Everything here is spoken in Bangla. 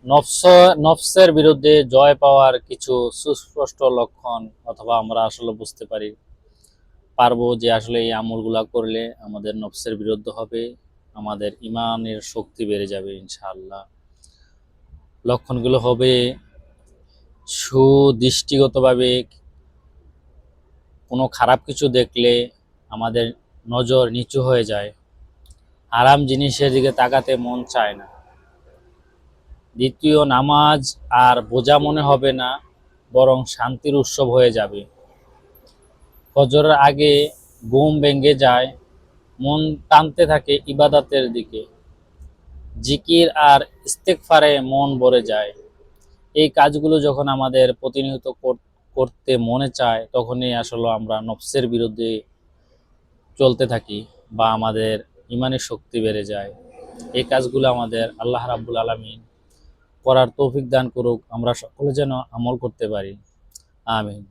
নফস নফসের বিরুদ্ধে জয় পাওয়ার কিছু সুস্পষ্ট লক্ষণ অথবা আমরা আসলে বুঝতে পারবো যে আসলে এই আমলগুলা করলে আমাদের নফসের বিরুদ্ধে হবে, আমাদের ইমানের শক্তি বেড়ে যাবে ইনশাআল্লাহ। লক্ষণগুলো হবে সুদৃষ্টিগতভাবে কোনো খারাপ কিছু দেখলে আমাদের নজর নিচু হয়ে যায়, আরাম জিনিসের দিকে তাকাতে মন চায় না। দ্বিতীয়, নামাজ আর বোঝা মনে হবে না, বরং শান্তির উৎসব হয়ে যাবে। ফজরের আগে ঘুম ভেঙে যায়, মন টানতে থাকে ইবাদতের দিকে। জিকির আর ইস্তেগফারে মন ভরে যায়। এই কাজগুলো যখন আমাদের প্রতিনিয়ত করতে মনে চায়, তখনই আসলে আমরা নফসের বিরুদ্ধে চলতে থাকি বা আমাদের ইমানের শক্তি বেড়ে যায়। এই কাজগুলো আমাদের আল্লাহ রাব্বুল আলামিন করার তৌফিক দান করুক, আমরা সকলে যেন আমল করতে পারি। আমিন।